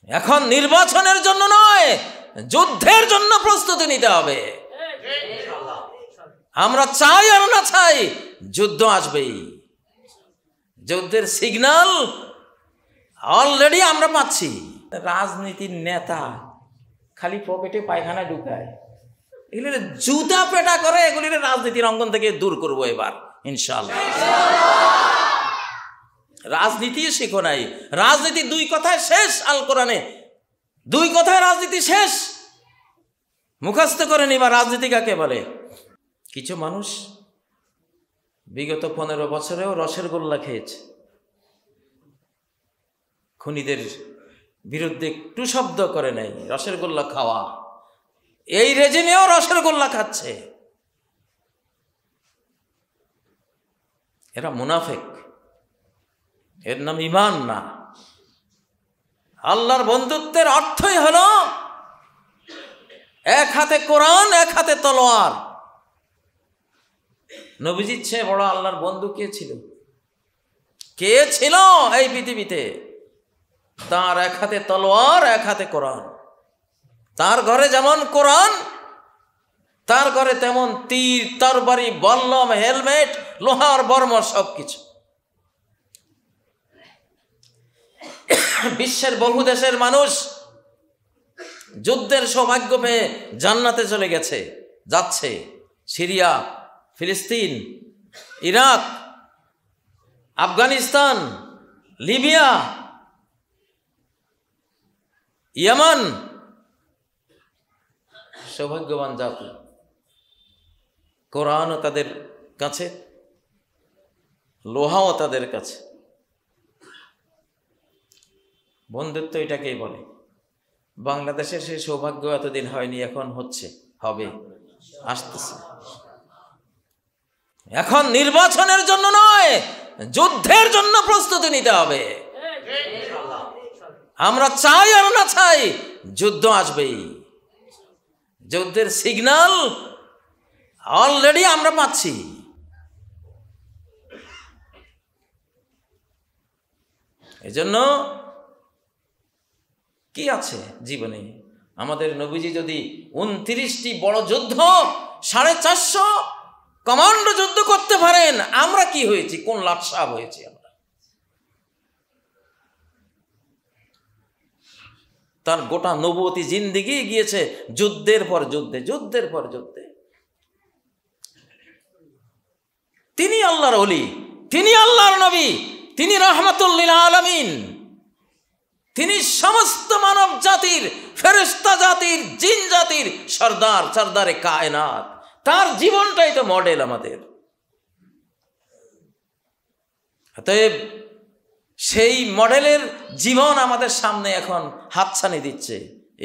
এখন নির্বাচনের জন্য নয়, যুদ্ধের জন্য প্রস্তুতি নিতে হবে। আমরা চাই আর না চাই, যুদ্ধ আসবেই। যুদ্ধের সিগন্যাল অলরেডি আমরা পাচ্ছি। রাজনীতির নেতা খালি পকেটে পায়খানা ঢুকায়, এগুলি জুতা পেটা করে, এগুলির রাজনীতির অঙ্গন থেকে দূর করবো এবার ইনশাআল্লাহ। রাজনীতি শিখো নাই, রাজনীতি দুই কথায় শেষ। আল কোরআনে দুই কথায় রাজনীতি শেষ, মুখস্থ করে নিবা রাজনীতি কাকে বলে। কিছু মানুষ বিগত 15 বছরেও রসের গোল্লা খেয়েছে, খুনিদের বিরুদ্ধে একটু শব্দ করে নাই। রসের গোল্লা খাওয়া, এই রেজিমেও রসের গোল্লা খাচ্ছে। এরা মুনাফিক, এর নাম ঈমান না। আল্লাহর বন্ধুত্বের অর্থই হলো এক হাতে কোরআন, এক হাতে তলোয়ার। নবীজির চেয়ে বড় আল্লাহর বন্ধু কে ছিল? কে ছিল এই পৃথিবীতে? তার এক হাতে তলোয়ার, এক হাতে কোরআন। তার ঘরে যেমন কোরআন, তার ঘরে তেমন তীর, তরবারি, বল্লম, হেলমেট, লোহার বর্ম, সবকিছু। বিশ্বের বহু দেশের মানুষ যুদ্ধের সৌভাগ্য পেয়ে জান্নাতে চলে গেছে, যাচ্ছে। সিরিয়া, ফিলিস্তিন, ইরাক, আফগানিস্তান, লিবিয়া, ইয়েমেন, সৌভাগ্যবান জাতি। কোরআনও তাদের কাছে, লোহাও তাদের কাছে। বন্ধুত্ব এটাকেই বলে। বাংলাদেশের সেই সৌভাগ্য এতদিন হয়নি, এখন হচ্ছে, হবে, আসতেছে। এখন নির্বাচনের জন্য নয়, যুদ্ধের জন্য প্রস্তুতি নিতে হবে। আমরা চাই আর না চাই, যুদ্ধ আসবেই। যুদ্ধের সিগন্যাল অলরেডি আমরা পাচ্ছি। এজন্য কি আছে জীবনে? আমাদের নবীজি যদি 29টি বড় যুদ্ধ, 450 কমান্ডো যুদ্ধ করতে পারেন, আমরা কি হয়েছি? কোন লাটসাব হয়েছি আমরা? তার গোটা নবুয়তি জিন্দেগি গিয়েছে যুদ্ধের পর যুদ্ধে, যুদ্ধের পর যুদ্ধে। তিনি আল্লাহর ওলি, তিনি আল্লাহর নবী, তিনি রাহমাতুল লিল আলামিন, তিনি সমস্ত মানব জাতির, ফেরেশতা জাতির, জিন জাতির সর্দার, সর্দারে কায়নাত। তার জীবনটাই তো মডেল আমাদের। অতএব সেই মডেলের জীবন আমাদের সামনে এখন হাতছানি দিচ্ছে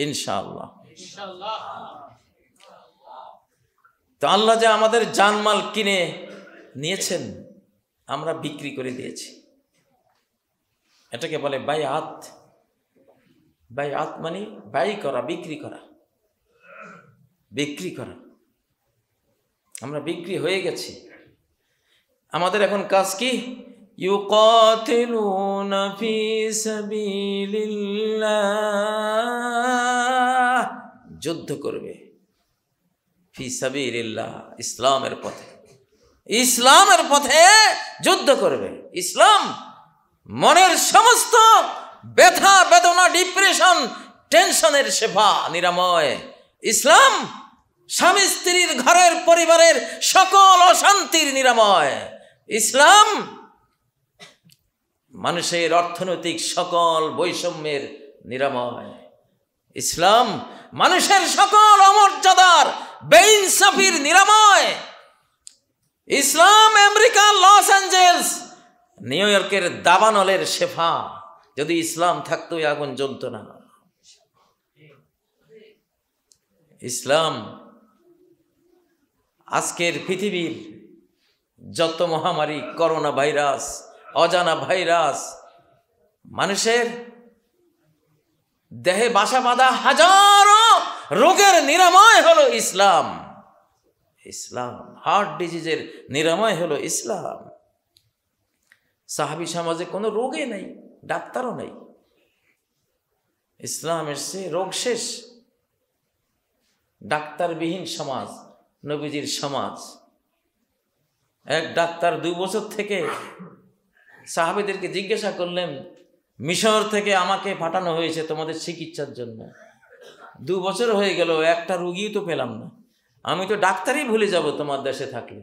ইনশাআল্লাহ। তো আল্লাহ যে আমাদের জানমাল কিনে নিয়েছেন, আমরা বিক্রি করে দিয়েছি। এটাকে বলে বাইআত। বাইআত মানে বাই করা, বিক্রি করা, বিক্রি করা। আমরা বিক্রি হয়ে গেছি। আমাদের এখন কাজ কি? ইউকাতিলুনা ফি সাবিলিল্লাহ, যুদ্ধ করবে। ফি সাবিলিল্লাহ, ইসলামের পথে, ইসলামের পথে যুদ্ধ করবে। ইসলাম মনের সমস্ত ব্যথা, বেদনা, ডিপ্রেশন, টেনশনের সেবা, নিরাময়। ইসলাম স্বামী স্ত্রীর, ঘরের, পরিবারের সকল অশান্তির নিরাময়। ইসলাম মানুষের অর্থনৈতিক সকল বৈষম্যের নিরাময়। ইসলাম মানুষের সকল অমর্যাদার, বেইনসাফির নিরাময়। ইসলাম আমেরিকা, লস অ্যাঞ্জেলস, নিউ ইয়র্কের দাবানলের শেফা। যদি ইসলাম থাকতো আগুন জ্বলত না। ইসলাম আজকের পৃথিবীর যত মহামারী, করোনা ভাইরাস, অজানা ভাইরাস, মানুষের দেহে বাসা বাঁধা হাজারো রোগের নিরাময় হলো ইসলাম। ইসলাম হার্ট ডিজিজের নিরাময় হলো ইসলাম। সাহাবী সমাজে কোনো রোগে নেই, ডাক্তারও নেই। ইসলাম এসছে, রোগ শেষ। ডাক্তারবিহীন সমাজ নবীজির সমাজ। এক ডাক্তার 2 বছর থেকে সাহাবীদেরকে জিজ্ঞাসা করলেন, মিশর থেকে আমাকে পাঠানো হয়েছে তোমাদের চিকিৎসার জন্য। 2 বছর হয়ে গেল, একটা রুগীও তো পেলাম না। আমি তো ডাক্তারই ভুলে যাব তোমার দেশে থাকলে।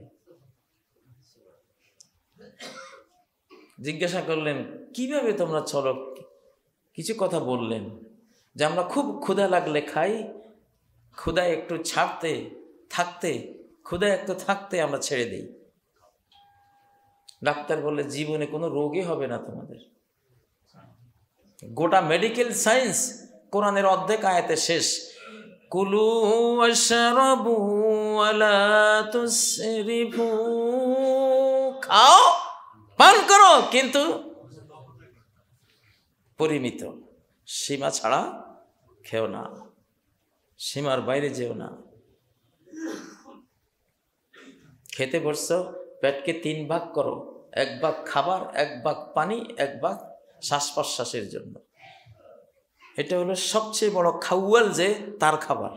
জিজ্ঞাসা করলেন, কিভাবে তোমরা চলো? কিছু কথা বললেন যে আমরা খুব ক্ষুধা লাগলে খাই, ক্ষুধা একটু ক্ষুধা একটু থাকতে আমরা ছেড়ে দিই। ডাক্তার বললে, জীবনে কোনো রোগই হবে না তোমাদের। গোটা মেডিকেল সায়েন্স কোরআনের অর্ধেক আয়াতে শেষ, কুলু ওয়াশরাবু ওয়ালা তুসরিফু, খাও পান করো কিন্তু পরিমিত, সীমা ছাড়া খেও না, সীমার বাইরে যেও না। খেতে বসছো, পেটকে 3 ভাগ করো, 1 ভাগ খাবার, 1 ভাগ পানি, 1 ভাগ শ্বাস প্রশ্বাসের জন্য। এটা হলো সবচেয়ে বড় খাওয়াল, যে তার খাবার।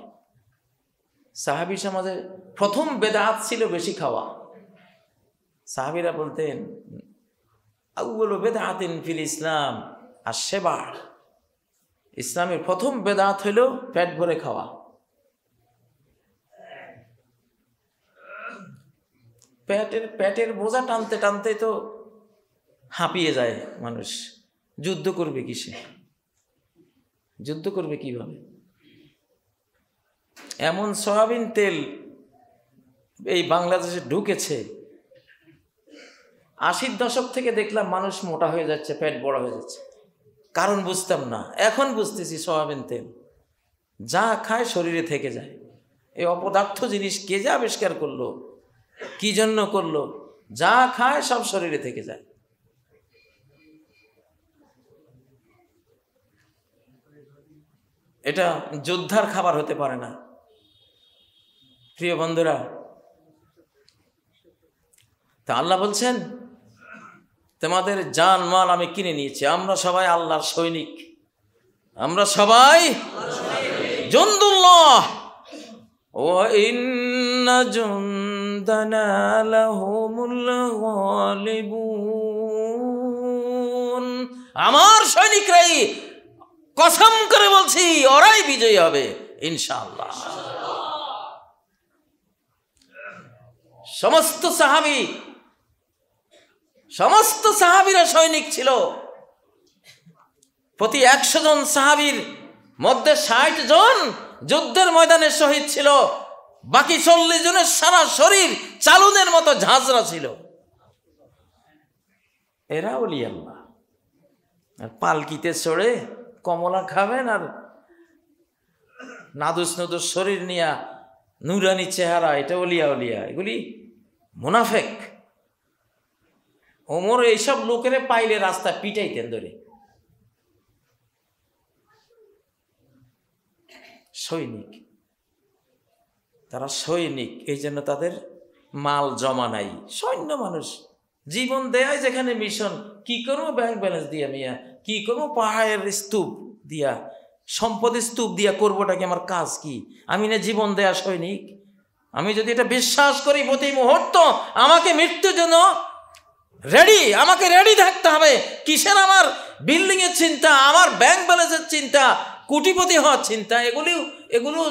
সাহাবী সমাজে প্রথম বেদাত ছিল বেশি খাওয়া। সাহাবীরা বলতেন, আউয়ালু বেদাতিন ফিল ইসলাম আশ-শিবা। ইসলামের প্রথম বেদাত হইল পেট ভরে খাওয়া। পেটের বোঝা টানতে টানতে তো হাঁপিয়ে যায় মানুষ। যুদ্ধ করবে কিসে? যুদ্ধ করবে কিভাবে? এমন সয়াবিন তেল এই বাংলাদেশে ঢুকেছে, 80-র দশক থেকে দেখলাম মানুষ মোটা হয়ে যাচ্ছে, পেট বড় হয়ে যাচ্ছে। কারণ বুঝতাম না, এখন বুঝতেছি সয়াবিন তেল যা খায় শরীরে থেকে যায়। এই অপদার্থ জিনিস কে যে আবিষ্কার করলো, কি জন্য করলো? যা খায় সব শরীরে থেকে যায়। এটা যোদ্ধার খাবার হতে পারে না। প্রিয় বন্ধুরা, তা আল্লাহ বলছেন, তোমাদের জান মাল আমি কিনে নিয়েছি। আমরা সবাই আল্লাহর সৈনিক, আমরা সবাই জুনদুল্লাহ, ওয়া ইন্না জুনদানা লাহুমুল গালিবুন। আমার সৈনিকরাই, কসম করে বলছি, ওরাই বিজয়ী হবে ইনশাআল্লাহ। সমস্ত সাহাবীরা সৈনিক ছিল। প্রতি 100 জন সাহাবীর মধ্যে 60 জন যুদ্ধের ময়দানে শহীদ ছিল, বাকি 40 জনের সারা শরীর চালুনের মতো ঝাঁঝরা ছিল। এরা ওলি আল্লাহ। আর পালকিতে চড়ে কমলা খাবেন আর নাদুস নদুস শরীর নিয়া নুরানি চেহারা, এটা ওলিয়া ওলিয়া। এগুলি মুনাফেক। ওমর এইসব লোকের পাইলে রাস্তা পিটাইতেন ধরে। সৈনিক, তারা সৈনিক, এই জন্য তাদের মাল জমা নাই। সৈন্য মানুষ জীবন দেয় যেখানে মিশন। কি করবো ব্যাংক ব্যালেন্স দিয়া মিয়া, কি করবো পাহাড়ের স্তূপ দিয়া, সম্পদের স্তূপ দিয়া, করবোটা কি আমার কাজ কি? আমি না জীবন দেয়া সৈনিক? আমি যদি এটা বিশ্বাস করি প্রতি মুহূর্ত আমাকে মৃত্যুর জন্য আমাকে রেডি থাকতে হবে। কিসের আমার বিল্ডিং এর চিন্তা, আমার ব্যাংক ব্যালেন্সের চিন্তা, কোটিপতি হওয়ার চিন্তা? এগুলো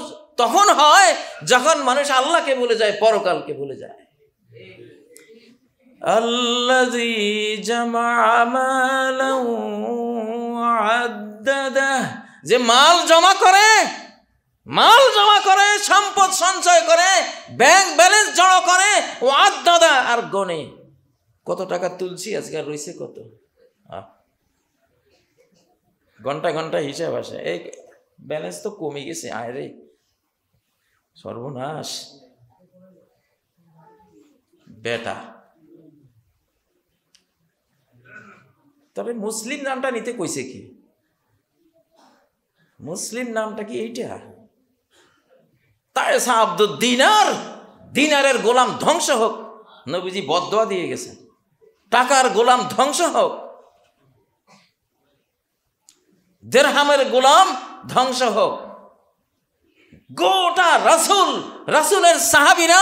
তখন হয় যখন মানুষ আল্লাহকে ভুলে যায়, পরকালকে ভুলে যায়। আল্লাযী জামাআ মালান ওয়া আদ্দাদাহ, যে মাল জমা করে, সম্পদ সঞ্চয় করে, ব্যাংক ব্যালেন্স জড়ো করে, ও আদ্দাদা, আর গনে কত টাকা তুলছি আজকাল রয়েছে কত। ঘন্টা ঘন্টা হিসাব আসে, এই ব্যালেন্স তো কমে গেছে, আয় রে সর্বনাশ বেটা। তবে মুসলিম নামটা নিতে কইছে কি? মুসলিম নামটা কি এইটা? তায়েসা আব্দুদ দিনার, দিনারের গোলাম ধ্বংস হোক, নবীজি বদদোয়া দিয়ে গেছে। টাকার গোলাম ধ্বংস হোক। দিরহামের গোলাম ধ্বংস হোক। গোটা রাসূলের সাহাবীরা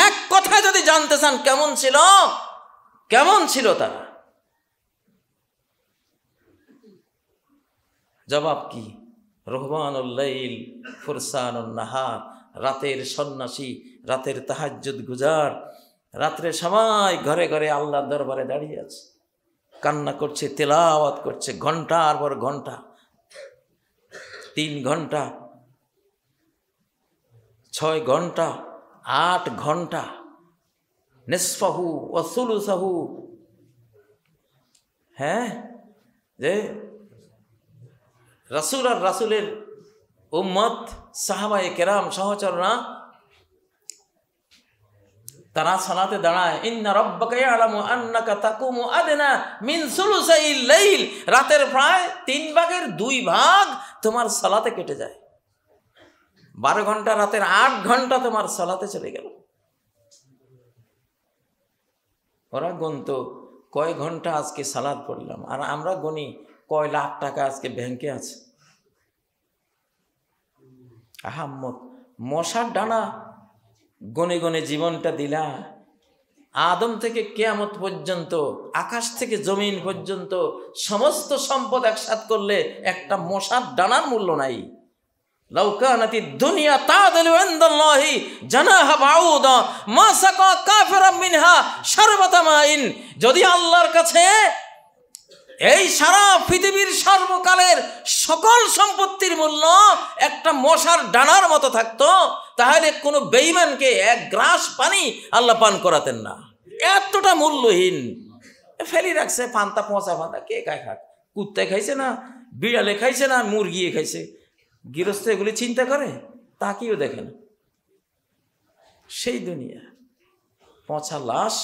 এক কথা যদি জানতে চান কেমন ছিল তারা, জবাব কি? রহমানুল লাইল ফুরসানুন নাহার, রাতের সন্ন্যাসী, রাতের তাহাজ্জুদ গুজার, রাত্রে সময় ঘরে ঘরে আল্লাহর দরবারে দাঁড়িয়ে আছে, কান্না করছে, তেলাওয়াত করছে ঘন্টার পর ঘন্টা, 3 ঘন্টা, 6 ঘন্টা, 8 ঘন্টা, নিসফাহু ওয়া সুলুসাহু। হ্যাঁ, যে রাসূল আর রাসূলের উম্মত সাহাবায়ে কেরাম সহচররা তারা সালাতে দাঁড়ায়, ইন্না রাব্বাকা ইয়ালামু আন্নাকা তাকুমু আদনা মিন সুলুসাইল লাইল, রাতের প্রায় 3 ভাগের 2 ভাগ তোমার সালাতে কেটে যায়। 12 ঘন্টা, রাতের 8 ঘন্টা তোমার সালাতে চলে গেল। ওরা গুনতো কয় ঘন্টা আজকে সালাত পড়লাম, আর আমরা গুনি কয় লাখ টাকা আজকে ব্যাংকে আছে। আহাম্মক, মশার ডানা গনে গনে জীবনটা দিলা। আদম থেকে কিয়ামত পর্যন্ত, আকাশ থেকে জমিন পর্যন্ত সমস্ত সম্পদ একসাথ করলে একটা মশার ডানার মূল্য নাই। লাউ কানাতিদ দুনিয়া তাদলু ইনদাল্লাহি জানাহা বাউদা মা সাকা কাফিরাম মিনহা শারবাতা মাইন, যদি আল্লাহর কাছে এই সারা পৃথিবীর সর্বকালের সকল সম্পত্তির মূল্য একটা মশার ডানার মতো থাকতো, তাহলে কোনো বেঈমানকে 1 গ্লাস পানি আল্লাহ পান করাতেন না। এতটা মূল্যহীন ফেলি রাখছে। পান্তা, পচা পান্তা কে খায়? খাক, কুত্তায় খাইছে না, বিড়ালে খাইছে না, মুরগিয়ে খাইছে। গৃহস্থ এগুলি চিন্তা করে? তাকিয়েও দেখে না। সেই দুনিয়া, পচা লাশ,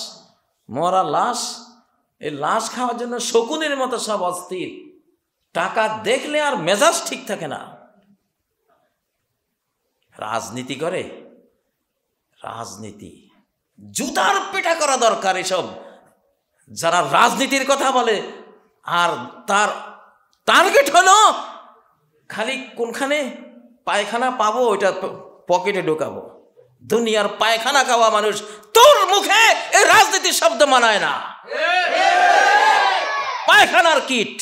মরা লাশ, এই লাশ খাওয়ার জন্য শকুনের মতো সব অস্থির। টাকা দেখলে আর মেজাজ ঠিক থাকে না। রাজনীতি করে, রাজনীতি জুতার পেটা করা দরকার। এসব যারা রাজনীতির কথা বলে আর তার টার্গেট হলো খালি কোনখানে পায়খানা পাবো ওইটা পকেটে ঢোকাবো। দুনিয়ার পায়খানা খাওয়া মানুষ, তোর মুখে এই রাজনীতির শব্দ মানায় না। পায়খানার কিট,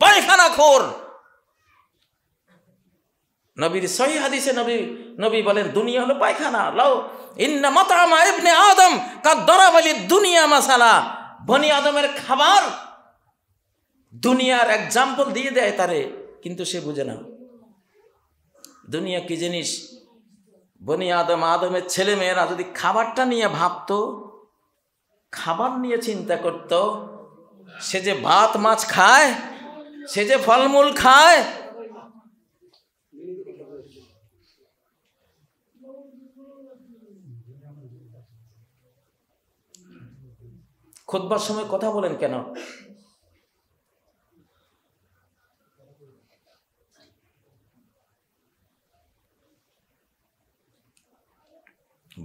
পায়খানা খোর। নবীর সহিহ হাদিসে নবী বলেন দুনিয়া হলো পায়খানা। লাউ ইন্না মাতামা ইবনে আদম কাদ দারাবা লিদ দুনিয়া মাসালা, বনি আদমের খাবার দুনিয়ার এক্সাম্পল দিয়ে দেয় তারে, কিন্তু সে বুঝে না দুনিয়া কি জিনিস। বনি আদমের ছেলে মেয়েরা যদি খাবারটা নিয়ে ভাবতো, খাবার নিয়ে চিন্তা করত, সে যে ভাত মাছ খায়, সে যে ফলমূল খায়, খুতবার সময় কথা বলেন কেন?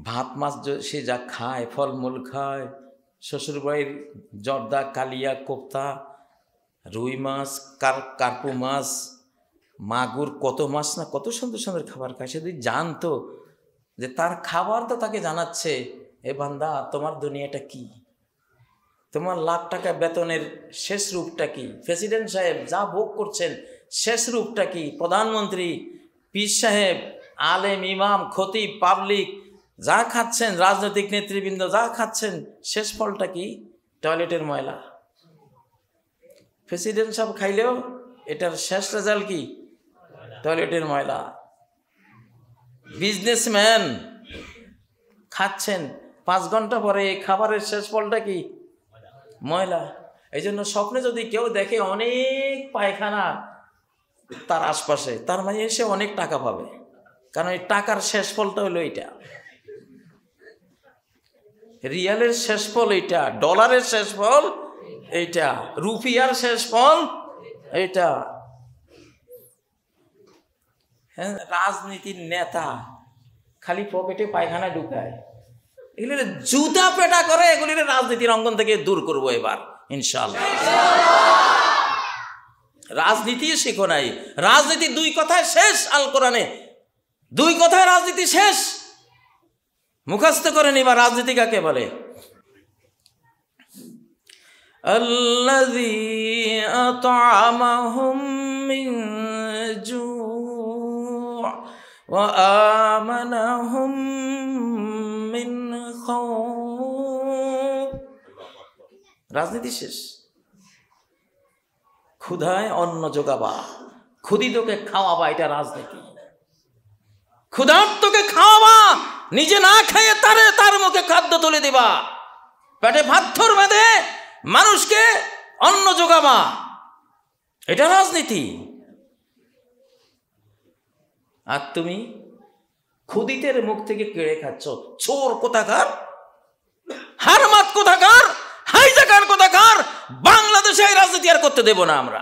ভাত মাছ সে যা খায়, ফলমূল খায়, শ্বশুরবাড়ির জর্দা, কালিয়া, কোপ্তা, রুই মাছ, কার্পু মাছ, মাগুর, কত মাছ না কত সুন্দর সুন্দর খাবার খায়। সে যদি জানতো যে তার খাবার তো তাকে জানাচ্ছে, এ বান্দা তোমার দুনিয়াটা কি, তোমার লাখ টাকা বেতনের শেষ রূপটা কি, প্রেসিডেন্ট সাহেব যা ভোগ করছেন শেষ রূপটা কি, প্রধানমন্ত্রী, পীর সাহেব, আলেম, ইমাম, খতিব, পাবলিক যা খাচ্ছেন, রাজনৈতিক নেতৃবৃন্দ যা খাচ্ছেন, শেষ ফলটা কি? টয়লেটের ময়লা। প্রেসিডেন্ট সাহেব খাইলেও এটার শেষ রেজাল্ট কি? টয়লেটের ময়লা। বিজনেসম্যান খাচ্ছেন, 5 ঘন্টা পরে এই খাবারের শেষ ফলটা কি? ময়লা। এই জন্য স্বপ্নে যদি কেউ দেখে অনেক পায়খানা তার আশপাশে, তার মানে সে অনেক টাকা পাবে, কারণ এই টাকার শেষ ফলটা হলো এইটা। রিয়ালের শেষ ফল এইটা, ডলারের শেষ ফল এইটা, রুপিয়ার শেষ ফল এইটা। হ্যাঁ, রাজনীতির নেতা খালি পকেটে পায়খানা ঢুকায়, এগুলি জুতা পেটা করে, এগুলির রাজনীতির অঙ্গন থেকে দূর করবো এবার ইনশাআল্লাহ। রাজনীতি শেখো নাই। রাজনীতি দুই কথায় শেষ, আল কোরআনে দুই কথায় রাজনীতি শেষ। মুখস্থ করে নিবা রাজনীতি কাকে বলে। আল্লাযী আত'আমাহুম মিন জু' ওয়া আমানাহুম মিন খাউফ। রাজনীতি শেষ। ক্ষুধায় অন্ন যোগাবা, ক্ষুধিতকে খাওয়াবা, এটা রাজনীতি। ক্ষুধার্তকে খাওয়াবা, নিজে না খেয়ে তার মুখে খাদ্য তুলে দিবা, পেটে পাথর বেঁধে মানুষকে অন্ন যোগাবা, এটা রাজনীতি। আর তুমি ক্ষুধিতের মুখ থেকে কেড়ে খাচ্ছ। চোর কোথাকার, হারমাত কোথাকার, হাইজাকার কোথাকার। বাংলাদেশে এই রাজনীতি আর করতে দেব না আমরা।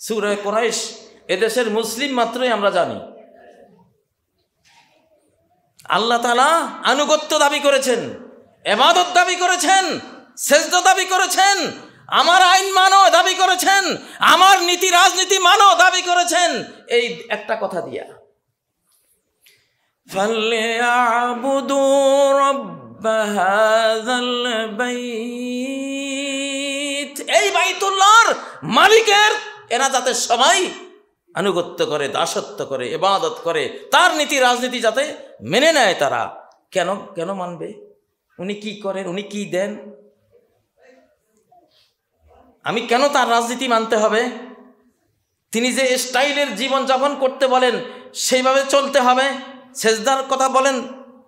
সূরা কুরাইশ এদেশের মুসলিম মাত্রই আমরা জানি। আল্লাহ তাআলা আনুগত্য দাবি করেছেন, ইবাদত দাবি করেছেন, সেজদা দাবি করেছেন, আমার আইন মানো দাবি করেছেন, আমার নীতি রাজনীতি মানো দাবি করেছেন। এই একটা কথা দিয়া ফালইয়াবুদু রাব্ব হাযাল বাইত, এই বাইতুল্লাহর মালিকের এরা যাতে সবাই আনুগত্য করে, দাসত্ব করে, ইবাদত করে, তার নীতি রাজনীতি যাতে মেনে নেয়। তারা কেন কেন মানবে? উনি কি করেন, উনি কি দেন, আমি কেন তার রাজনীতি মানতে হবে? তিনি যে স্টাইলের জীবন যাপন করতে বলেন সেইভাবে চলতে হবে, সেজদার কথা বলেন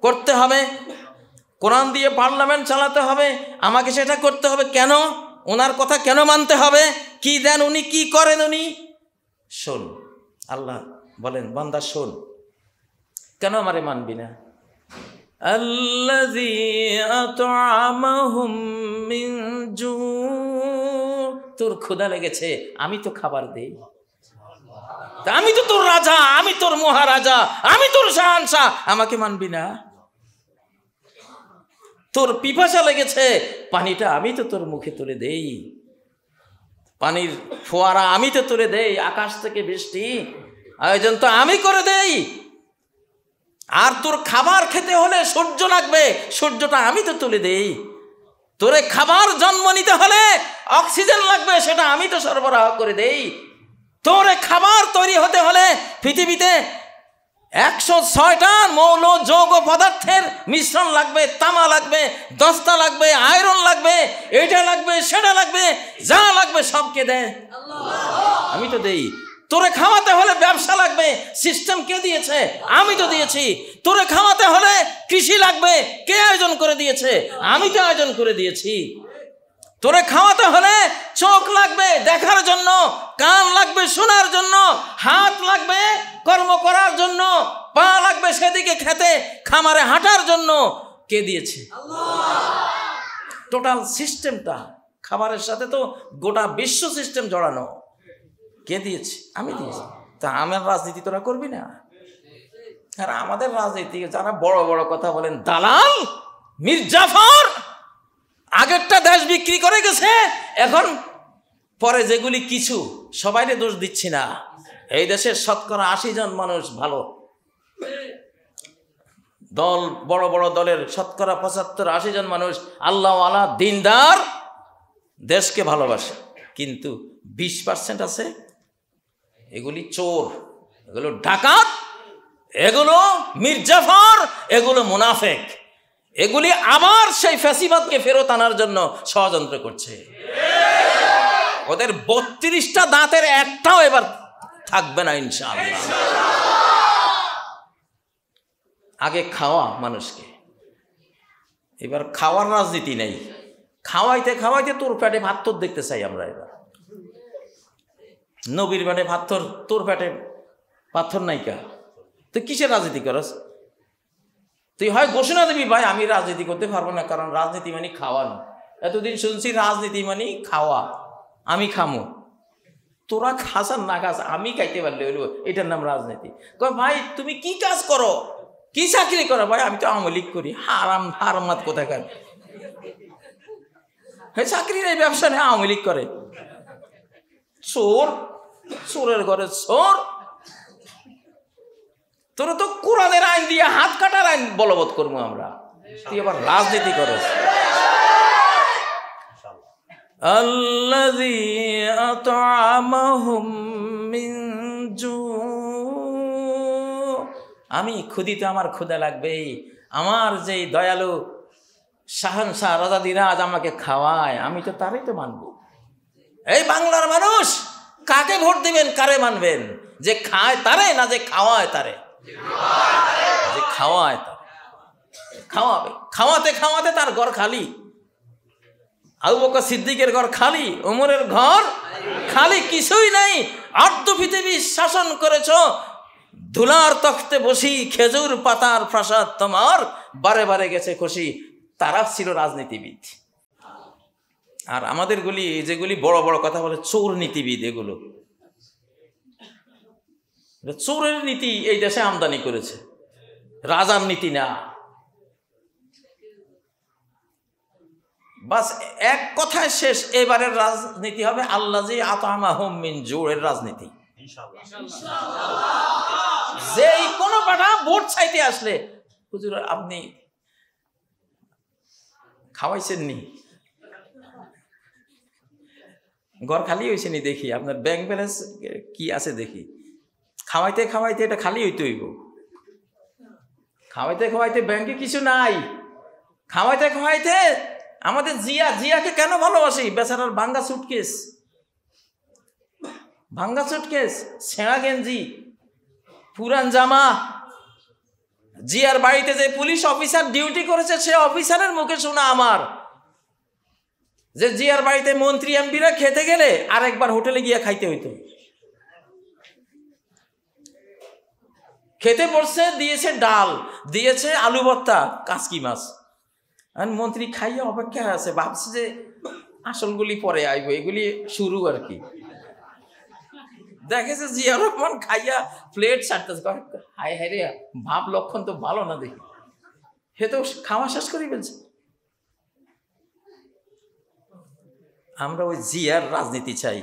করতে হবে, কোরআন দিয়ে পার্লামেন্ট চালাতে হবে, আমাকে সেটা করতে হবে। কেন? ওনার কথা কেন মানতে হবে? কি দেন উনি, কি করেন উনি? শোন, আল্লাহ বলেন বান্দা শোন, কেন আমারে মানবি না? আল্লাযী আত'আমাহুম মিন জু', তোর ক্ষুধা লেগেছে, আমি তো খাবার দেই, আমি তো তোর রাজা, আমি তোর মহারাজা, আমি তোর শাহনশাহ, আমাকে মানবি না? তোর পিপাসা লেগেছে, পানিটা আমি তো তোর মুখে তুলে দেই, পানির ফোয়ারা আমি তো তুলে দেই, আকাশ থেকে বৃষ্টি আয়োজন তো আমি করে দেই। আর তোর খাবার খেতে হলে সূর্য লাগবে, সূর্যটা আমি তো তুলে দেই। তোরে খাবার জন্ম নিতে হলে অক্সিজেন লাগবে, সেটা আমি তো সরবরাহ করে দেই। তোরে খাবার তৈরি হতে হলে পৃথিবীতে 106টা মৌল যৌগ পদার্থের মিশ্রণ লাগবে, তামা লাগবে, দস্তা লাগবে, আয়রন লাগবে, এটা লাগবে, সেটা লাগবে, যা লাগবে সব কে দেয়? আমি তো দেই। তোরে খাওয়াতে হলে ব্যবসা লাগবে, সিস্টেম কে দিয়েছে? আমি তো দিয়েছি। তোরে খাওয়াতে হলে কৃষি লাগবে, কে আয়োজন করে দিয়েছে? আমি তো আয়োজন করে দিয়েছি। তোরে খাওয়াতে হলে চোখ লাগবে দেখার জন্য, কান লাগবে শোনার জন্য, হাত লাগবে কর্ম করার জন্য, পা লাগবে সেদিকে খেতে খামারে হাঁটার জন্য। কে দিয়েছে? টোটাল সিস্টেমটা, খাবারের সাথে তো গোটা বিশ্ব সিস্টেম জড়ানো। কে দিয়েছে? আমি দিয়েছি। তা আমার রাজনীতি তোরা করবি না? আর আমাদের রাজনীতি যারা বড় বড় কথা বলেন, দালাল মীর জাফর আগেরটা দেশ বিক্রি করে গেছে, এখন পরে যেগুলি কিছু, সবাইকে দোষ দিচ্ছি না, এই দেশের শতকরা 80 জন মানুষ ভালো দল, বড় বড় দলের শতকরা 75-80 জন মানুষ আল্লাহওয়ালা, দিনদার, দেশকে ভালোবাসে। কিন্তু 20% আছে এগুলি চোর, এগুলো ডাকাত, এগুলো মীর জাফর, এগুলো মুনাফেক, এগুলি আবার সেই ফ্যাসিবাদকে ফেরত আনার জন্য ষড়যন্ত্র করছে। ওদের 32টা দাঁতের একটাও এবার থাকবে না ইনশাআল্লাহ। আগে খাওয়া মানুষকে, এবার খাওয়ার রাজনীতি নেই। খাওয়াইতে খাওয়াইতে তোর পেটে পাথর দেখতে চাই আমরা। এবার নবীর পেটে পাথর, তোর পেটে পাথর নাইকা, তুই কিসের রাজনীতি করস? তুই হয় ঘোষণা দিবি, ভাই আমি রাজনীতি করতে পারবো না, কারণ রাজনীতি মানে খাওয়ানো। এতদিন শুনছি রাজনীতি মানে খাওয়া, আমি খামো। তোরা খাস আর না খাস, আমি খাইতে পারলে হইলো, এটার নাম রাজনীতি। কয় ভাই তুমি কি কাজ করো, কি চাকরি করো? ভাই আমি তো আওয়ামী লীগ করি। হারাম হারামাত কোথাকার। হে চাকরির এই ব্যবসা নিয়ে আওয়ামী লীগ করে। চোর, চোরের ঘরে চোর। তোরা তো কোরআনের আইন দিয়ে হাত কাটার আইন বলবৎ করবো আমরা, তুই আবার রাজনীতি করো। আল্লাযী আত'আমাহুম মিন জু, আমি ক্ষুধিত, আমার ক্ষুধা লাগবেই। আমার যেই দয়ালু শাহানশাহ রাজাদিরাজ আমাকে খাওয়ায়, আমি তো তারই তো মানব। এই বাংলার মানুষ কাকে ভোট দিবেন, কারে মানবেন? যে খায় তারে না যে খাওয়ায় তারে? যে খাওয়ায় তারে। খাওয়াবে, খাওয়াতে খাওয়াতে তার ঘর খালি। আবু বকর সিদ্দিকের ঘর খালি, ওমরের ঘর খালি, কিছুই নাই। আর্ধ পৃথিবী শাসন করেছ, ধুলার তখতে বসি, খেজুর পাতার প্রাসাদ তোমার, বারে বারে গেছে খুশি। তারা ছিল রাজনীতিবিদ। আর আমাদের গুলি যেগুলি বড় বড় কথা বলে, চোর নীতিবিদ। এগুলো চোরের নীতি এই দেশে আমদানি করেছে, রাজার নীতি না। বাস এক কথায় শেষ, এবারের রাজনীতি হবে আল্লাযী আত'আমাহুম মিন জু'এর রাজনীতি। যেই কোনো পাঠা ভোট চাইতে আসলে, হুজুর আপনি খাওয়াইছেন নি, ঘর খালি হয়েছে নি দেখি, আপনার ব্যাংক ব্যালেন্স কি আছে দেখি। খাওয়াইতে খাওয়াইতে এটা খালি হইতে হইব। খাওয়াইতে খাওয়াইতে ব্যাংকে কিছু নাই। খাওয়াইতে খাওয়াইতে আমাদের জিয়াকে কেন ভালোবাসি? বেচারার ভাঙ্গা সুটকেস, ভাঙ্গা সুটকেস, ছেঁড়া গেঞ্জি, পুরান জামা। জিয়ার বাড়িতে যে পুলিশ অফিসার ডিউটি করেছে, সে অফিসারের মুখে শোনা আমার, যে জিয়ার বাড়িতে মন্ত্রী এমপিরা খেতে গেলে আরেকবার হোটেলে গিয়ে খাইতে হইতো। খেতে বসছে, দিয়েছে ডাল, দিয়েছে আলু ভর্তা, কাসকি মাছ। আর মন্ত্রী খাইয়া অপেক্ষা আছে, ভাবছে যে আসলগুলি পরে আইব, এগুলি শুরু আর কি। দেখেছে জিয়া রহমান খাইয়া প্লেট ছাড়তেছে, হায় হায় রে, ভাব লক্ষণ তো ভালো না দেখি। হে তো খাওয়া শেষ করে ফেলছে। আমরা ওই জিয়ার রাজনীতি চাই।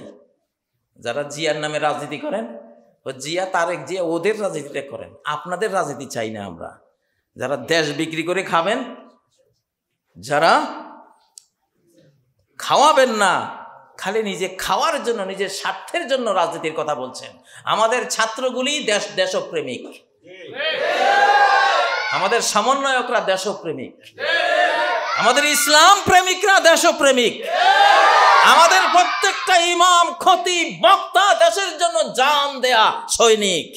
যারা জিয়ার নামে রাজনীতি করেন, ও জিয়া তারেক জিয়া, ওদের রাজনীতিটা করেন, আপনাদের রাজনীতি চাই না আমরা। যারা দেশ বিক্রি করে খাবেন, যারা খাওয়াবেন না, খালি নিজে খাওয়ার জন্য, নিজের স্বার্থের জন্য রাজনীতির কথা বলছেন। আমাদের ছাত্রগুলি দেশপ্রেমিক, আমাদের সমন্বয়করা দেশপ্রেমিক, আমাদের ইসলাম প্রেমিকরা দেশপ্রেমিক, আমাদের প্রত্যেকটা ইমাম, খতিব, বক্তা দেশের জন্য জান দেয়া সৈনিক।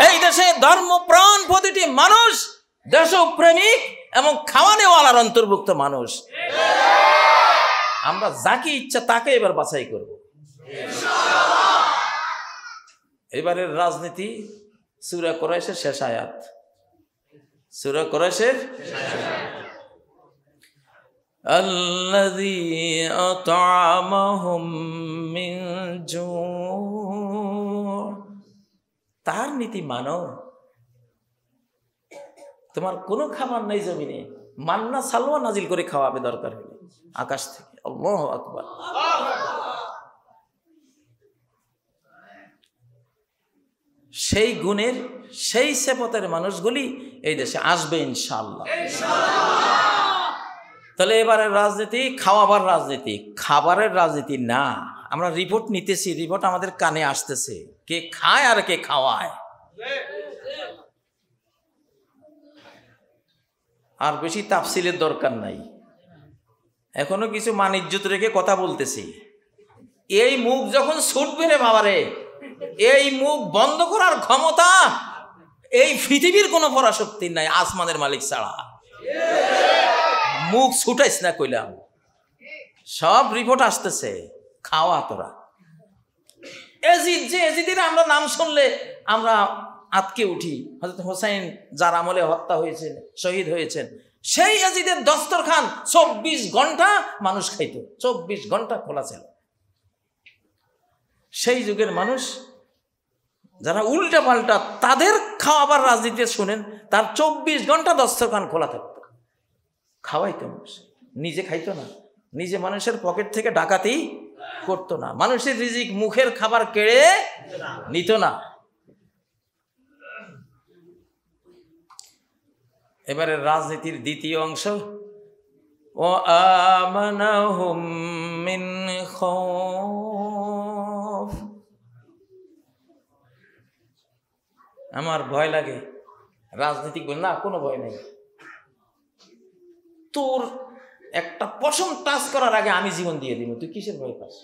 এই দেশে ধর্মপ্রাণ প্রতিটি মানুষ দেশপ্রেমিক এবং খাওয়ানেওয়ালার অন্তর্ভুক্ত মানুষ। আমরা যাকে ইচ্ছা তাকে এবার বাছাই করব। এবারের রাজনীতি সূরা কুরাইশের শেষ আয়াত, সূরা কুরাইশের আল্লাযী আত'আমাহুম মিন জু', তার নীতি মানো। তোমার কোনো খাবার নেই জমিনে, মান্না সালওয়া নাজিল করে খাওয়াবে দরকার হলে আকাশ থেকে। আল্লাহু আকবার। সেই গুণের, সেই সেপতের মানুষগুলি এই দেশে আসবে ইনশাআল্লাহ। তাহলে এবারের রাজনীতি খাওয়াবার রাজনীতি, খাবারের রাজনীতি না। আমরা রিপোর্ট নিতেছি, রিপোর্ট আমাদের কানে আসতেছে, কে খায় আর কে খাওয়ায়। আর বেশি তাফসিলের দরকার নাই, এখনো কিছু মান ইজ্জত রেখে কথা বলতেছি। এই মুখ যখন ছুটবে রে বাবারে, এই মুখ বন্ধ করার ক্ষমতা এই পৃথিবীর কোনো পরাশক্তির নাই, আসমানের মালিক ছাড়া। মুখ ছুটাইস না কইলাম, সব রিপোর্ট আসতেছে। খাওয়া তোরা এজিদ, যে এজিদের আমরা নাম শুনলে আমরা আতকে উঠি। হযরত হোসেন যার আমলে হত্যা হয়েছে, শহীদ হয়েছেন, সেই এজিদের দস্তরখান 24 ঘন্টা মানুষ খাইত, 24 ঘন্টা খোলা ছিল। সেই যুগের মানুষ যারা উল্টা পাল্টা, তাদের খাওয়াবার রাজনীতি শুনেন, তার 24 ঘন্টা দস্তরখান খোলা থাকতো, খাওয়াইতো মানুষ, নিজে খাইতো না। নিজে মানুষের পকেট থেকে ডাকাতি করতো না, মানুষের রিজিক মুখের খাবার কেড়ে নিত না। এবারে রাজনীতির দ্বিতীয় অংশ, ও আমানাহুম মিন খাউফ, আমার ভয় লাগে। রাজনীতিক বলে না, কোনো ভয় নেই, তোর একটা পশম টাচ করার আগে আমি জীবন দিয়ে দিব, তুই কিসের ভয় পাস?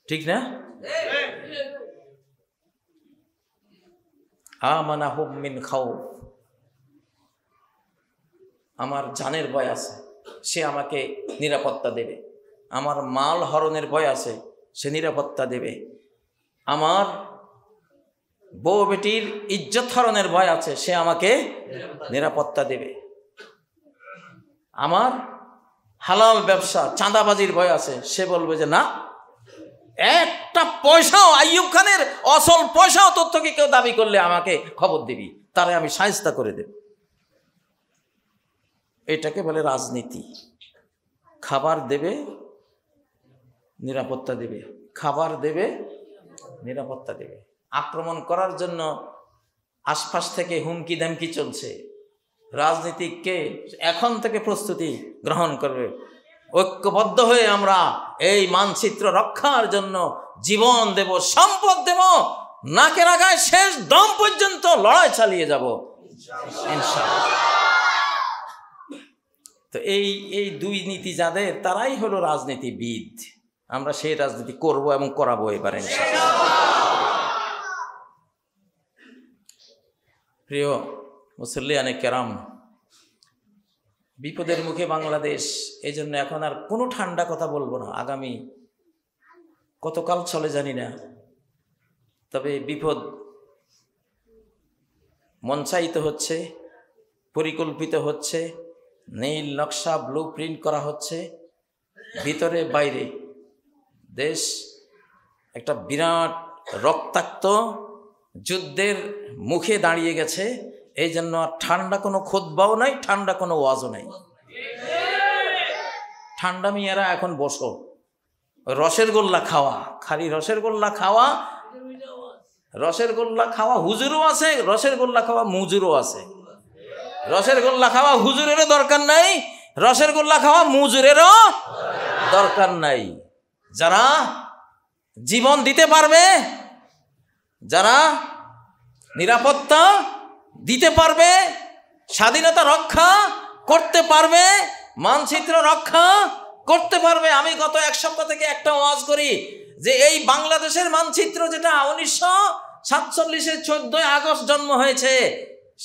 ঠিক না? আমানাহুম মিন খাউফ, আমার জানের ভয় আছে, সে আমাকে নিরাপত্তা দেবে। আমার মাল হরণের ভয় আছে, সে নিরাপত্তা দেবে। আমার বউ বেটির ইজ্জত হরণের ভয় আছে, সে আমাকে নিরাপত্তা দেবে। আমার হালাল ব্যবসা চাঁদাবাজির ভয় আছে, সে বলবে যে না, একটা পয়সাও, আইয়ুব খানের অসল পয়সাও তোর থেকে কেউ দাবি করলে আমাকে খবর দিবি, তারে আমি শায়েস্তা করে দেব। এটাকে বলে রাজনীতি। খাবার দেবে, নিরাপত্তা দেবে, খাবার দেবে, নিরাপত্তা দেবে। আক্রমণ করার জন্য আশপাশ থেকে হুমকি ধামকি চলছে, রাজনীতিককে এখন থেকে প্রস্তুতি গ্রহণ করবে। ঐক্যবদ্ধ হয়ে আমরা এই মানচিত্র রক্ষার জন্য জীবন দেব, সম্পদ দেব, নাকের আগায় শেষ দম পর্যন্ত লড়াই চালিয়ে যাব ইনশাআল্লাহ। তো এই দুই নীতি যাদের, তারাই হলো রাজনীতিবিদ। আমরা সেই রাজনীতি করব এবং করাবো এবার ইনশাআল্লাহ। প্রিয় মুসল্লিয়ানে কেরাম, বিপদের মুখে বাংলাদেশ, এই জন্য এখন আর কোনো ঠান্ডা কথা বলবো না। আগামী কতকাল চলে জানি না, তবে বিপদ মঞ্চায়িত হচ্ছে, পরিকল্পিত হচ্ছে, নীল নকশা ব্লু প্রিন্ট করা হচ্ছে। ভিতরে বাইরে দেশ একটা বিরাট রক্তাক্ত যুদ্ধের মুখে দাঁড়িয়ে গেছে। এই জন্য আর ঠান্ডা কোনো খুতবাও নাই, ঠান্ডা কোনো ওয়াজও নাই। ঠান্ডা মিয়ারা এখন বসো, রসের গোল্লা খাওয়া, খালি রসের গোল্লা খাওয়া, রসের গোল্লা খাওয়া হুজুরও আছে, রসের গোল্লা খাওয়া মুজুরও আছে। রসের গোল্লা খাওয়া হুজুরেরও দরকার নাই, রসের গোল্লা খাওয়া মুজুরেরও দরকার নাই। যারা জীবন দিতে পারবে, যারা নিরাপত্তা দিতে পারবে, স্বাধীনতা রক্ষা করতে পারবে, মানচিত্র রক্ষা করতে পারবে। আমি গত এক সপ্তাহ থেকে একটা ওয়াজ করি যে এই বাংলাদেশের মানচিত্র যেটা 1947-এর 14 আগস্ট জন্ম হয়েছে,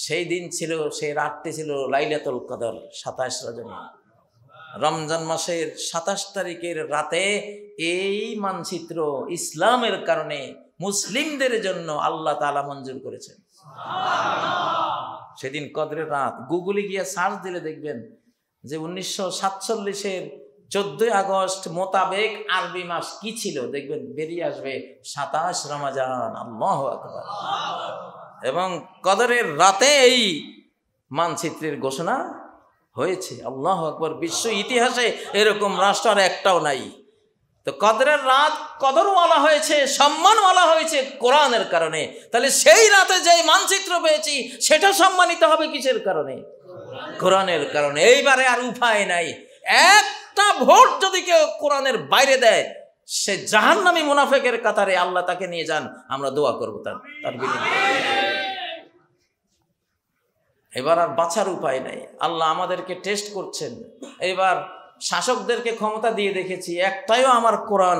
সেই দিন ছিল, সেই রাতটি ছিল লাইলাতুল কদর, 27 রজনী, রমজান মাসের 27 তারিখের রাতে এই মানচিত্র ইসলামের কারণে মুসলিমদের জন্য আল্লাহ তাআলা মঞ্জুর করেছেন। সেদিন কদরের রাত, গুগলে গিয়ে সার্চ দিলে দেখবেন যে 1947-এর 14 আগস্ট মোতাবেক আরবি মাস কি ছিল, দেখবেন বেরিয়ে আসবে 27 রমজান। আল্লাহু আকবার। এবং কদরের রাতে এই মানচিত্রের ঘোষণা হয়েছে। আল্লাহু আকবার। বিশ্ব ইতিহাসে এরকম রাষ্ট্র আর একটাও নাই। তো কদরের রাত কদরওয়ালা হয়েছে, সম্মানওয়ালা হয়েছে কোরআনের কারণে। তাহলে সেই রাতে যে মানচিত্র পেয়েছি সেটা সম্মানিত হবে কিসের কারণে? কোরআনের কারণে। এইবারে আর উপায় নাই, একটা ভোট যদি কেউ কোরআনের বাইরে দেয় সে জাহান্নামী মুনাফিকের কাতারে, আল্লাহ তাকে নিয়ে যান, আমরা দোয়া করবো তার বিনিময়ে। এবার আর বাঁচার উপায় নাই, আল্লাহ আমাদেরকে টেস্ট করছেন। এবার শাসকদেরকে ক্ষমতা দিয়ে দেখেছি, একটাইও আমার কোরআন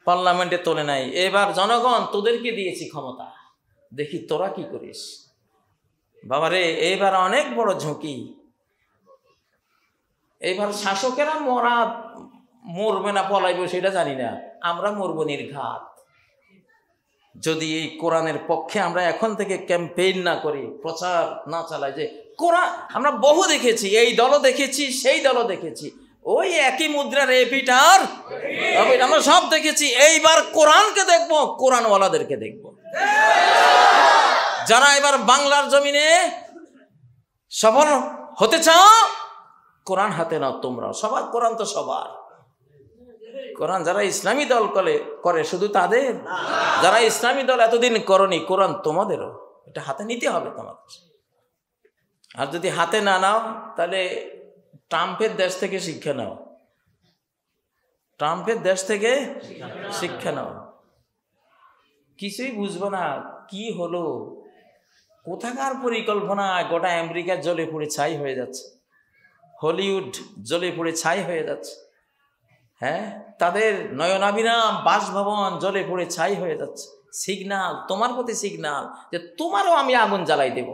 পার্লামেন্টে তোলে নাই। এবার জনগণ তোদেরকে দিয়েছি ক্ষমতা, দেখি তোরা কি করিস। বাবারে এইবার অনেক বড় ঝুঁকি। এইবার শাসকেরা মরবে না পলাইবে সেটা জানি না, আমরা মরবো নির্ঘাত যদি এই কোরআনের পক্ষে আমরা এখন থেকে ক্যাম্পেইন না করি, প্রচার না চালাই। যে কোরআন আমরা বহু দেখেছি, এই দলও দেখেছি, সেই দলও দেখেছি, ওই একই মুদ্রার এপিটার আমরা সব দেখেছি। এইবার কোরআনকে দেখবো, কোরআনওয়ালাদেরকে দেখবো। যারা এবার বাংলার জমিনে সফল হতে চাও, কোরআন হাতে নাও তোমরা, সবার কোরআন তো সবার। কোরআন যারা ইসলামী দল করে শুধু তাদের, যারা ইসলামী দল এতদিন করনি, কোরআন তোমাদেরও, এটা হাতে নিতে হবে তোমাদের। আর যদি হাতে না নাও তাহলে ট্রাম্পের দেশ থেকে শিক্ষা নাও, ট্রাম্পের দেশ থেকে শিক্ষা নাও। কিছুই বুঝবো না কি হলো, কোথাকার পরিকল্পনা, গোটা আমেরিকা জ্বলে পুড়ে ছাই হয়ে যাচ্ছে, হলিউড জ্বলে পুড়ে ছাই হয়ে যাচ্ছে, হ্যাঁ, তাদের নয়নাভিরাম বাসভবন জ্বলে পুড়ে ছাই হয়ে যাচ্ছে। সিগনাল, তোমার প্রতি সিগনাল যে তোমারও আমি আগুন জ্বালাই দেব,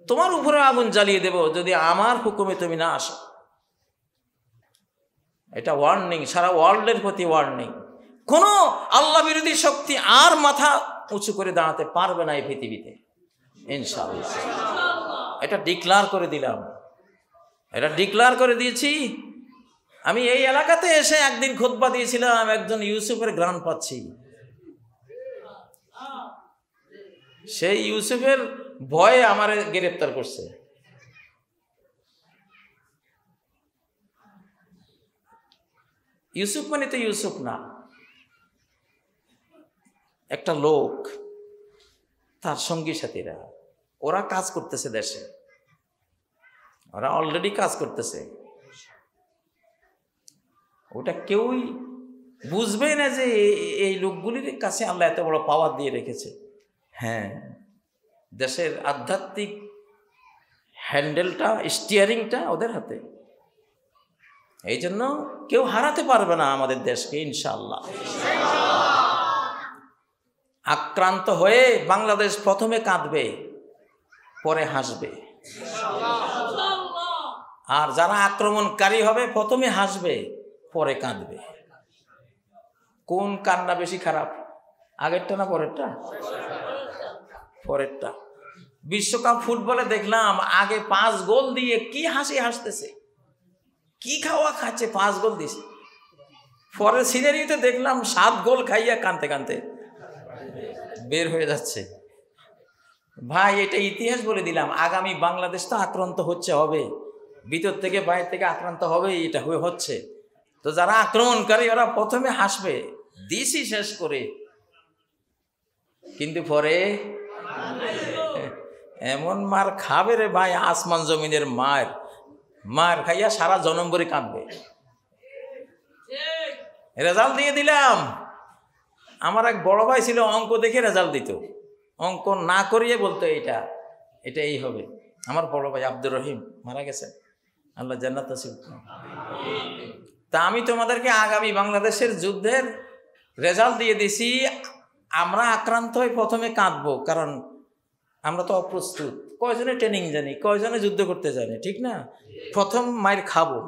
তোমার উপরে আগুন জ্বালিয়ে দেব যদি আমার হুকুমে তুমি না আসো। এটা ওয়ার্নিং, সারা ওয়ার্ল্ডের প্রতি ওয়ার্নিং। কোনো আল্লাহ বিরোধী শক্তি আর মাথা উঁচু করে দাঁড়াতে পারবে না এই পৃথিবীতে, ইনশাআল্লাহ। এটা ডিক্লার করে দিলাম, এটা ডিক্লার করে দিয়েছি। আমি এই এলাকাতে এসে একদিন খুতবা দিয়েছিলাম, একজন ইউসুফের গ্রান পাচ্ছি। সেই ইউসুফের ভয়ে আমারে গ্রেফতার করছে। ইউসুফ মানে তো ইউসুফ না, একটা লোক, তার সঙ্গী সাথীরা, ওরা কাজ করতেছে দেশে, ওরা অলরেডি কাজ করতেছে। ওটা কেউই বুঝবে না যে এই লোকগুলির কাছে আল্লাহ এত বড় পাওয়ার দিয়ে রেখেছে। হ্যাঁ, দেশের আধ্যাত্মিক হ্যান্ডেলটা, স্টিয়ারিংটা ওদের হাতে। এই জন্য কেউ হারাতে পারবে না আমাদের দেশকে, ইনশাআল্লাহ। আক্রান্ত হয়ে বাংলাদেশ প্রথমে কাঁদবে, পরে হাসবে। আর যারা আক্রমণকারী হবে প্রথমে হাসবে, পরে কাঁদবে। কোন কান্না বেশি খারাপ, আগেরটা না পরেরটা? পরেরটা। বিশ্বকাপ ফুটবলে দেখলাম আগে 5 গোল দিয়ে কি হাসি হাসতেছে, কি খাওয়া খাচ্ছে, 5 গোল দিছে। পরের সিনারিতে দেখলাম 7 গোল খাইয়া কানতে কানতে বের হয়ে যাচ্ছে। ভাই, এটা ইতিহাস বলে দিলাম। আগামী বাংলাদেশ তো আক্রান্ত হবে, ভিতর থেকে বাইরে থেকে আক্রান্ত হবে, এটা হচ্ছে। তো যারা আক্রমণকারী ওরা প্রথমে হাসবে, দিশি শেষ করে, কিন্তু পরে এমন মার খাবে রে ভাই, আসমান জমিনের মার খাইয়া সারা জনম ভরে কাঁদবে। রেজাল্ট দিয়ে দিলাম। আমার এক বড় ভাই ছিল, অঙ্ক দেখে রেজাল্ট দিত, অঙ্ক না করিয়ে বলতো এটা এই হবে। আমার বড় ভাই আব্দুর রহিম মারা গেছে, আল্লাহ জান্নাত নসিব। তা আমি তোমাদেরকে আগামী বাংলাদেশের যুদ্ধের রেজাল্ট দিয়ে দিছি। আমরা আক্রান্ত হয়ে প্রথমে কাঁদবো, কারণ আমরা তো অপ্রস্তুত। কয়জনে ট্রেনিং জানি, কয়জনে যুদ্ধ করতে জানি, ঠিক না? প্রথম মায়ের খাবো,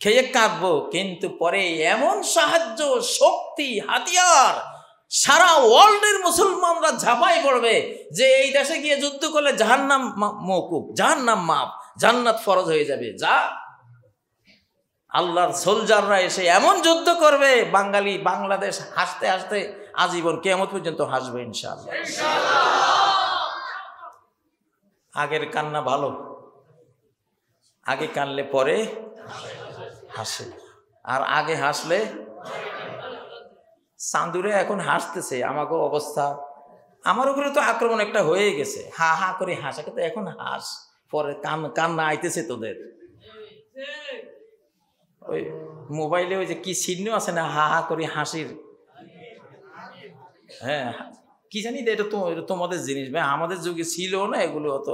খেয়ে কাঁদবো, কিন্তু পরে এমন সাহায্য, শক্তি, হাতিয়ার সারা ওয়ার্ল্ডের মুসলমানরা ঝাঁপাই পড়বে যে এই দেশে গিয়ে যুদ্ধ করলে জাহান্নাম মওকুফ, জাহান্নাম মাপ, জান্নাত ফরজ হয়ে যাবে। যা আল্লাহর সোলজাররা এসে এমন যুদ্ধ করবে, বাংলাদেশ হাসতে হাসতে আজীবন কিয়ামত পর্যন্ত হাসবে, ইনশাআল্লাহ। আগের কান্না ভালো, আগে কানলে পরে হাসে, আর আগে হাসলে চাঁদুরে এখন হাসতেছে। আমাকে অবস্থা, আমার উপরে তো আক্রমণ একটা হয়ে গেছে, হা হা করে হাসা, কিন্তু এখন হাস, পরে কান্না আইতেছে তোদের। ওই মোবাইলে ওই যে কি চিহ্ন আছে না, হা হা করে হাসির, হ্যাঁ কি জানি, এটা তো তোমাদের জিনিস ভাই, আমাদের যুগে ছিল না এগুলো, অত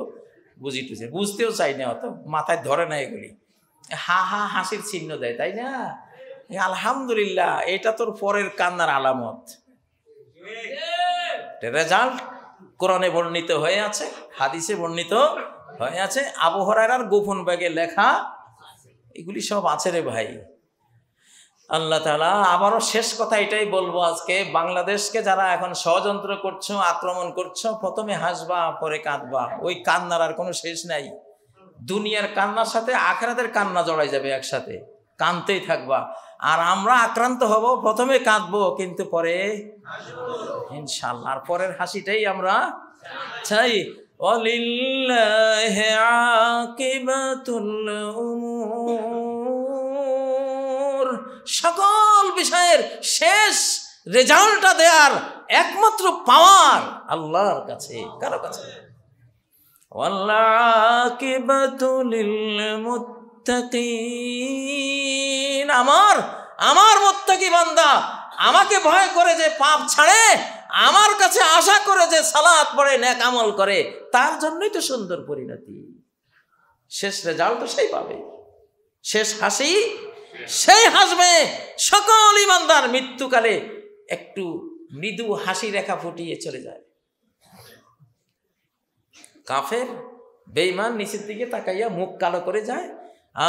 বুঝতেও চাই না, অত মাথায় ধরে না এগুলি। হা হা হাসির চিহ্ন দেয়, তাই না? আলহামদুলিল্লাহ, এটা তোর পরের কান্নার আলামত। রেজাল্ট কোরআনে বর্ণিত হয়ে আছে, হাদিসে বর্ণিত হয়ে আছে, আবু হুরায়রার গোপন ব্যাগে লেখা, এগুলি সব আছে রে ভাই। আল্লাহ তাআলা আবারও শেষ কথা এটাই বলবো আজকে, বাংলাদেশকে যারা এখন ষড়যন্ত্র করছো, আক্রমণ করছো, প্রথমে হাসবা পরে কাঁদবা। ওই কান্নার আর কোনো শেষ নাই। দুনিয়ার কান্নার সাথে আখিরাতের কান্না জড়াই যাবে একসাথে, কাঁদতেই থাকবা। আর আমরা আক্রান্ত হব, প্রথমে কাঁদবো কিন্তু পরে ইনশাআল্লাহ, আর পরের হাসিটাই আমরা চাই। ওয়ালিল্লাহি আকিবাতুল উমুর, সকল বিষয়ের শেষ রেজাল্টটা দেয়ার একমাত্র পাওয়ার আল্লাহর কাছে, কারো কাছে। ওয়াল্লাকিবাতু লিল মুত্তাকিন, আমার মুত্তাকি বান্দা আমাকে ভয় করে যে পাপ ছাড়ে, আমার কাছে আশা করে যে সালাত পড়ে নেক আমল করে, তার জন্যই তো সুন্দর পরিণতি। শেষ রেজাল্ট তো সেই পাবে, শেষ হাসি সেই হাসবে। সকল ইমানদার মৃত্যুকালে একটু মৃদু হাসি রেখা ফুটিয়ে চলে যায়। কাফের বেঈমান নিচের দিকে তাকাইয়া মুখ কালো করে যায়,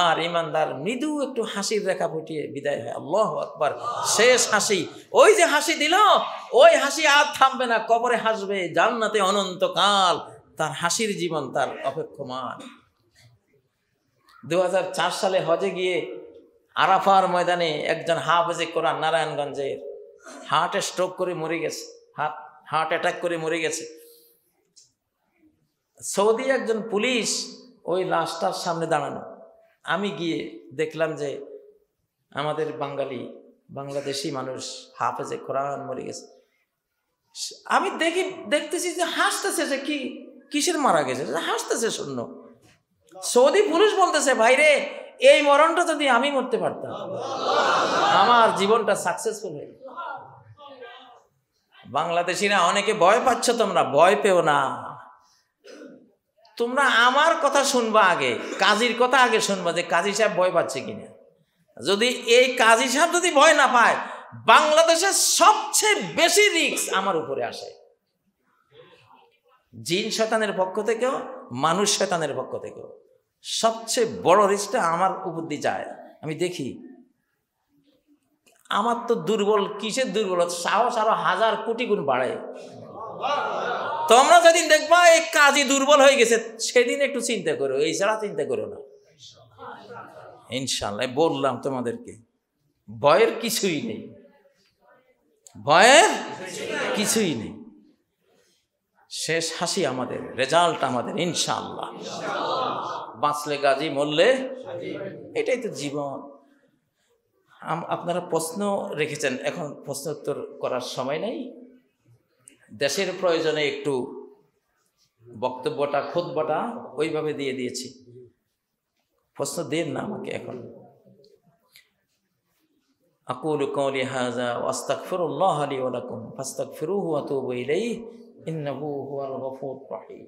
আর ইমানদার মৃদু একটু হাসির রেখা ফুটিয়ে বিদায় হয়। আল্লাহু আকবার, শেষ হাসি। ওই যে হাসি দিল, ওই হাসি আর থামবে না, কবরে হাসবে, জান্নাতে অনন্তকাল তার হাসির জীবন তার অপেক্ষমান। 2004 সালে হজে গিয়ে আরাফার ময়দানে একজন হাফেজে কোরআন নারায়ণগঞ্জের হার্ট স্ট্রোক করে মরে গেছে, হার্ট অ্যাটাক করে মরে গেছে। সৌদি একজন পুলিশ ওই লাশটার সামনে দাঁড়ানো, আমি গিয়ে দেখলাম যে আমাদের বাংলাদেশি মানুষ হাফেজে কোরআন মরে গেছে। আমি দেখতেছি যে হাসতেছে, যে কিসের মারা গেছে, হাসতেছে শূন্য। সৌদি পুলিশ বলতেছে, ভাইরে এই মরণটা যদি আমি মরতে পারতাম, আমার জীবনটা সাকসেসফুল হয়ে। বাংলাদেশিরা অনেকে ভয় পাচ্ছ, তোমরা ভয় পেও না। তোমরা আমার কথা শুনবা আগে, কাজীর কথা আগে শুনবা যে কাজী সাহেব ভয় পাচ্ছে কিনা। যদি এই কাজী সাহেব যদি ভয় না পায়, বাংলাদেশের সবচেয়ে বেশি রিস্ক আমার উপরে আসে, জিন শয়তানের পক্ষ থেকেও মানুষ শয়তানের পক্ষ থেকেও। সবচেয়ে বড় রিস্কটা আমার উপর দিয়ে যায়। আমি দেখি আমার তো দুর্বল, কিসের দুর্বল, সাহস আরো 1000 কোটি গুণ বাড়ে। তোমরা যেদিন দেখবা এই কাজী দুর্বল হয়ে গেছে, সেদিন একটু চিন্তা করো, এই ছাড়া চিন্তা করো না। ইনশাআল্লাহ বললাম তোমাদেরকে, ভয়ের কিছুই নেই, ভয়ের কিছুই নেই। শেষ হাসি আমাদের, রেজাল্ট আমাদের ইনশাআল্লাহ। বাঁচলে গাজী, মরলে, এটাই তো জীবন। আপনারা প্রশ্ন রেখেছেন, এখন প্রশ্ন উত্তর করার সময় নেই। দেশের প্রয়োজনে একটু বক্তব্যটা খুতবাটা ওইভাবে দিয়ে দিয়েছি, প্রশ্ন দিন না আমাকে এখন। আকুলু কওলি হাযা ওয়া আস্তাগফিরুল্লাহ লি ওয়া লাকুম ফাস্তাগফিরুহু ওয়া তুবু ইলাইহি ইন্নাহু হুয়াল গফুরুর রহিম।